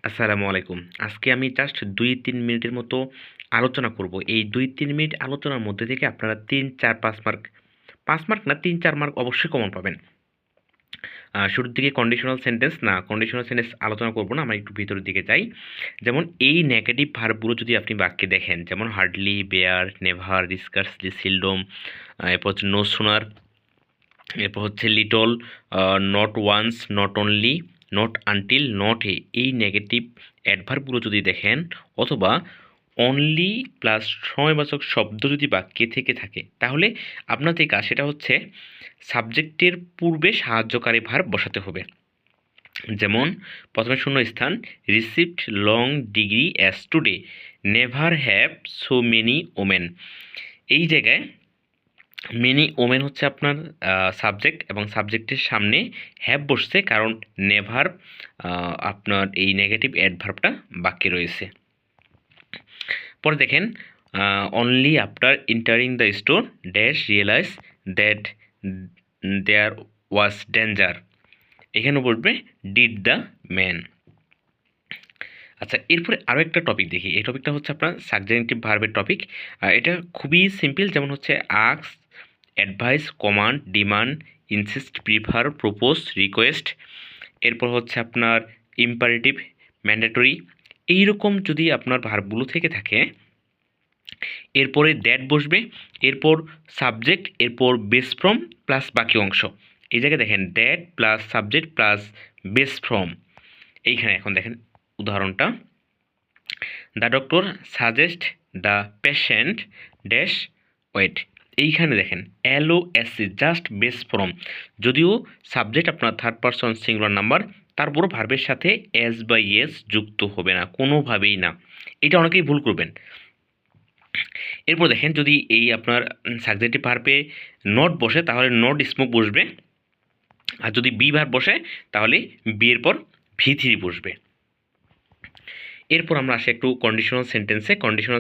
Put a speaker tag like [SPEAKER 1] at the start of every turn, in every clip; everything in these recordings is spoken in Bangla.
[SPEAKER 1] আসসালামু আলাইকুম। আজকে আমি জাস্ট ২-৩ মিনিটের মতো আলোচনা করব। এই ২-৩ মিনিট আলোচনার মধ্যে থেকে আপনারা ৩, ৪, ৫ মার্ক, ৫ মার্ক না ৩, ৪ মার্ক অবশ্যই কমন পাবেন। শুরুর দিকে কন্ডিশনাল সেন্টেন্স আলোচনা করব না, আমরা একটু ভিতরের দিকে যাই। যেমন এই নেগেটিভ ভার্বগুলো যদি আপনি বাক্যে দেখেন, যেমন hardly, bare, never, scarcely, seldom, এরপর হচ্ছে নো সুনার, এরপর হচ্ছে little, not once, not only, not until, not a, এই নেগেটিভ অ্যাডভার্বগুলো যদি দেখেন, অথবা অনলি প্লাস সময়বাচক শব্দ যদি বাক্যে থেকে থাকে, তাহলে আপনার যে কাজ সেটা হচ্ছে সাবজেক্টের পূর্বে সাহায্যকারী ভার্ব বসাতে হবে। যেমন প্রথমে শূন্যস্থান, received long degree as today, never have so many women. এই জায়গায় মেনি ওমেন হচ্ছে আপনার সাবজেক্ট, এবং সাবজেক্টের সামনে হ্যাভ বসছে, কারণ নেভার আপনার এই নেগেটিভ অ্যাডভার্বটা বাক্যে রয়েছে। পরে দেখেন, only after entering the store dash realize that there was danger, এখানে বলবে ডিড দ্য ম্যান। আচ্ছা, এরপরে আরও একটা টপিক দেখি। এই টপিকটা হচ্ছে আপনার সাবজেক্টিভ ভার্বের টপিক। এটা খুবই সিম্পল, যেমন হচ্ছে ask, advice, command, demand, insist, prefer, propose, request. এরপর হচ্ছে আপনার ইম্পারেটিভ, ম্যান্ডেটরি। এইরকম যদি আপনার ভার্বগুলো থেকে থাকে, এরপরে দ্যাট বসবে, এরপর সাবজেক্ট, এরপর বেস ফ্রম প্লাস বাকি অংশ। এই জায়গায় দেখেন that plus subject plus base from. এইখানে এখন দেখেন উদাহরণটা, the doctor suggest the patient dash wait. এইখানে দেখেন LOSC জাস্ট বেস ফর্ম, যদিও সাবজেক্ট আপনার থার্ড পারসন সিঙ্গুলার নাম্বার, তারপরও ভার্বের সাথে এস বা ইয়েস যুক্ত হবে না, কোনোভাবেই না। এটা অনেকেই ভুল করবেন। এরপর দেখেন, যদি এই আপনার সাবজেক্টিভ ভার্বে নট বসে, তাহলে নট স্মোক বসবে, আর যদি বি ভার্ব বসে, তাহলে বি এর পর V3 বসবে। এরপর আমরা আসি একটু কন্ডিশনাল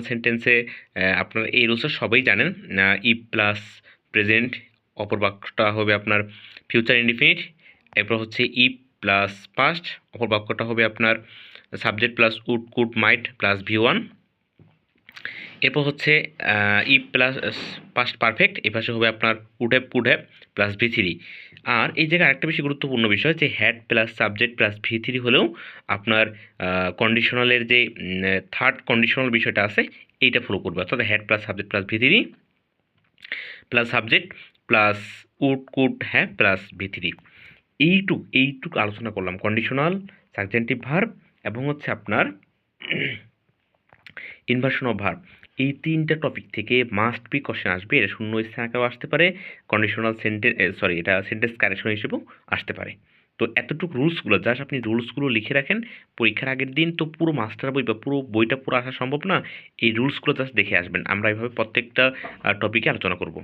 [SPEAKER 1] সেন্টেন্সে আপনারা এই রুলসটা সবাই জানেন। ই প্লাস প্রেজেন্ট, অপর বাক্যটা হবে আপনার ফিউচার ইনডিফিনিট। এরপর হচ্ছে ই প্লাস পাস্ট, অপর বাক্যটা হবে আপনার subject plus would, could, might plus V1। এরপর হচ্ছে ই প্লাস পাস্ট পারফেক্ট, এ পাশে হবে আপনার would have, could have plus V3। আর এই জায়গায় আরেকটা বেশি গুরুত্বপূর্ণ বিষয়, যে had plus subject plus V3 হলেও আপনার কন্ডিশনালের যে থার্ড কন্ডিশনাল বিষয়টা আছে, এইটা ফলো করবে, অর্থাৎ had plus subject plus V3 plus subject plus would, could, have plus V3। এইটুক আলোচনা করলাম কন্ডিশনাল, সাবজেক্টিভ ভার্ব, এবং হচ্ছে আপনার ইনভার্সন অফ ভার্ব। এই তিনটা টপিক থেকে মাস্ট বি কোশ্চেন আসবে। এটা শূন্য স্থান আকারেও আসতে পারে, কন্ডিশনাল এটা সেন্টেন্স কারেকশন হিসেবেও আসতে পারে। তো এতটুকু রুলসগুলো জাস্ট আপনি রুলসগুলো লিখে রাখেন। পরীক্ষার আগের দিন তো পুরো মাস্টার বই বা পুরো বইটা পুরো আসা সম্ভব না, এই রুলসগুলো জাস্ট দেখে আসবেন। আমরা এভাবে প্রত্যেকটা টপিকে আলোচনা করব।